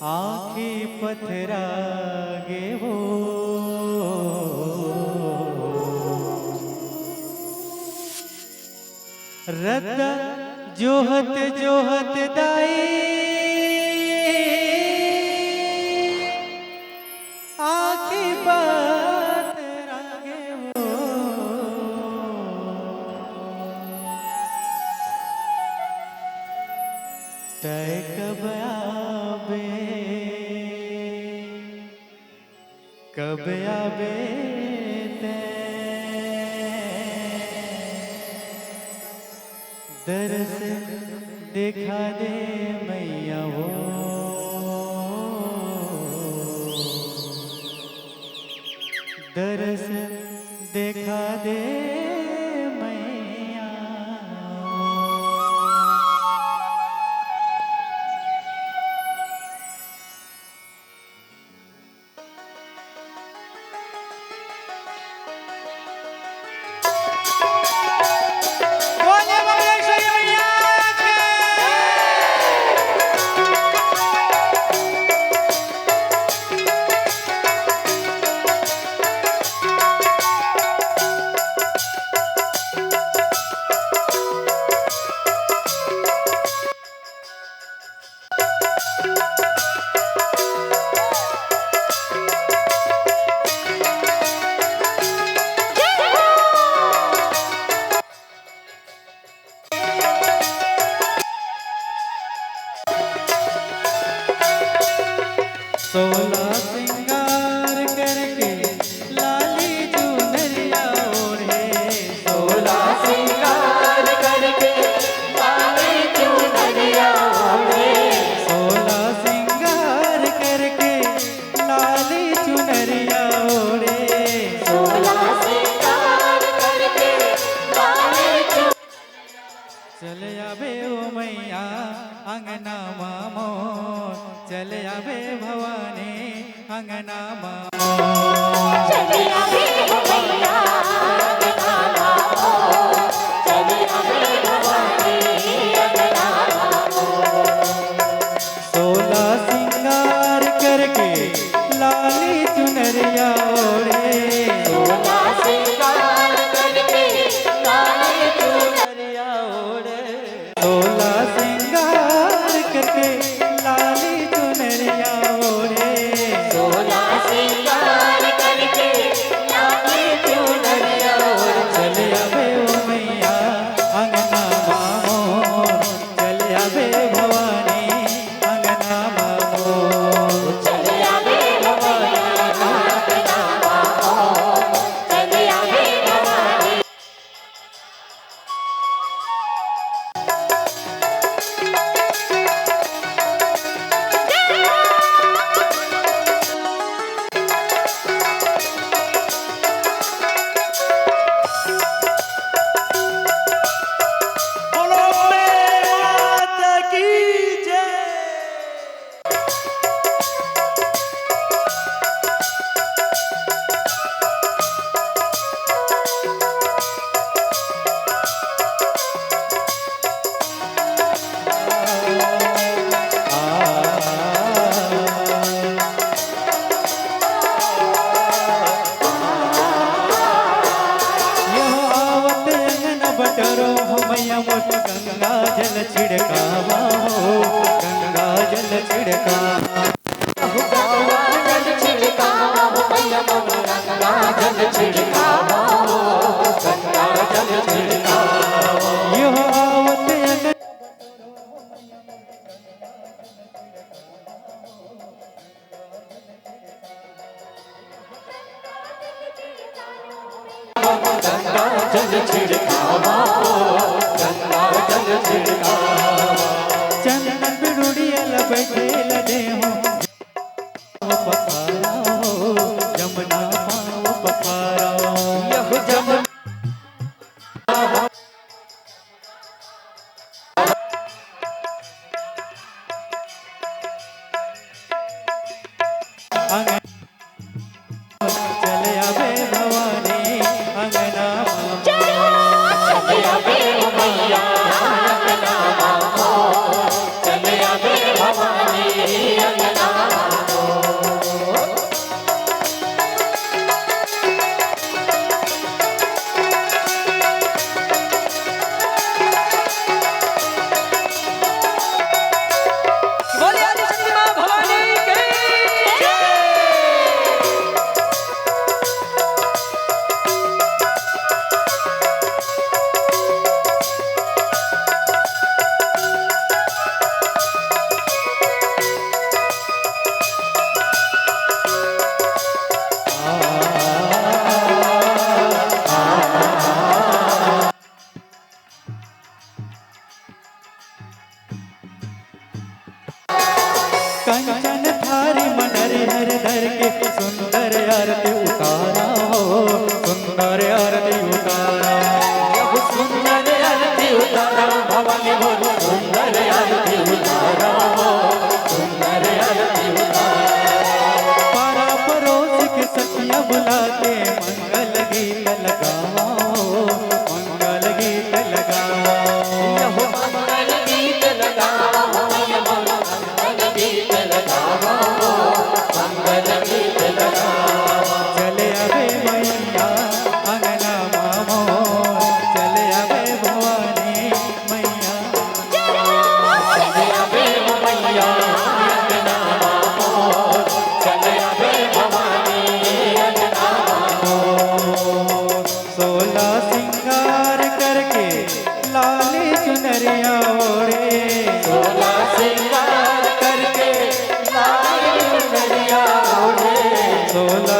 आंखें पथरागे वो रद्द जोहत जोहत दाई आंखें पथरागे वो तय कब आबे दरस दिखा दे मैया वो दरस दिखा दे मैया। सोला सिंगार करके लाली चुनरिया ओढ़े सोला सिंगार करके लाली चुनरिया ओढ़े सोला सिंगार करके लाली चुनरिया ओढ़े सोला सिंगार करके लाली चल आबे ओ मैया अंगना मामो चल आबे भवानी अंगना मामो चल आबे भैया अंगना मामो चल आबे भवानी अंगना मामो सोला सिंगार करके लाली चुनरिया ओढ़े सोला सिंगार करके लाली चुनरिया ओढ़े सोला सिंगार करके लाली चुनरिया ओढ़े सोला सिंगार करके लाली चुनरिया ओढ़े चल आबे ओ मैया अंगना मामो चल आबे भवानी अंगना मामो चल आबे भवानी अंगना मामो चल आबे भवानी। मैया मोट गंगा जल छिड़कावा हो गंगा जल छिड़कावा गंगा जल छिड़कावा हो मैया मोट गंगा जल छिड़कावा हो गंगा जल छिड़कावा यो आवत गंगा जल छिड़कावा चंदन बिरुड़ियल बैठेल देहो पखारा हो जमुना पाँव पखारा यह जमुना चल आबे भवानी अंगना चल आबे मैया अंगना कंचन थारी मनरी हर धर के सुंदर आरती उतारा हो, सुंदर आरती उतारा। यह सुंदर आरती उतारा भवानी बोल सुंदर आरती उतारा हो, सुंदर आरती उतारा। पारा पड़ोस के सखियां बुला के मंगल गीत लगाओ, मंगल गीत लगाओ। यह मंगल गीत लगाओ मंगल गीत लगाओ, मंगल गीत लगाओ। चले आवे मैया अंगना मामो, चले आवे भवानी मैया। चले आवे मैया अंगना मोर, चले आवे भवानी अंगना मोर। 16 सिंगार करके लाली चुनरिया ओढ़े, 16 सिंगार करके लाल चुनरिया ओढ़े, 16